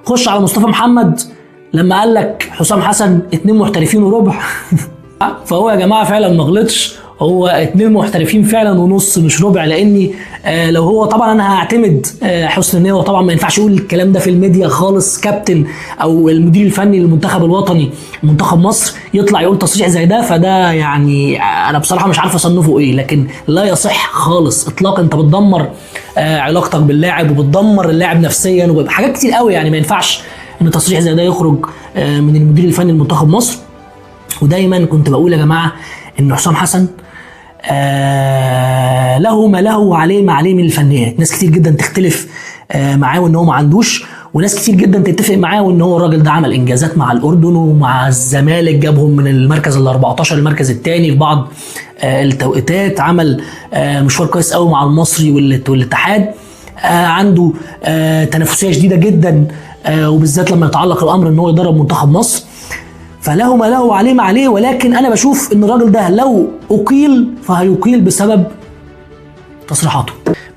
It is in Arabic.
خش على مصطفى محمد لما قال لك حسام حسن 2 محترفين وربع فهو يا جماعه فعلا ما غلطش، هو 2 محترفين فعلا ونص مش ربع. لاني لو هو طبعا انا هعتمد حسن النيه، وطبعا ما ينفعش يقول الكلام ده في الميديا خالص، كابتن او المدير الفني للمنتخب الوطني منتخب مصر يطلع يقول تصريح زي ده، فده يعني انا بصراحه مش عارف اصنفه ايه، لكن لا يصح خالص اطلاقا. انت بتدمر علاقتك باللاعب وبتدمر اللاعب نفسيا وحاجات كتير قوي، يعني ما ينفعش ان تصريح زي ده يخرج من المدير الفني لمنتخب مصر. ودايما كنت بقول يا جماعه ان حسام حسن له ما له وعليه ما عليه من الفنيات. ناس كتير جدا تختلف معاه وان هو ما عندوش، وناس كتير جدا تتفق معاه وان هو الراجل ده عمل انجازات مع الاردن ومع الزمالك، جابهم من المركز ال 14 للمركز الثاني في بعض التوقيتات، عمل مشوار كويس قوي مع المصري والاتحاد، عنده تنافسيه شديده جدا، وبالذات لما يتعلق الامر ان هو يدرب منتخب مصر. فله ما له وعليه ما عليه، ولكن انا بشوف ان الراجل ده لو اقيل فهيقيل بسبب تصريحاته.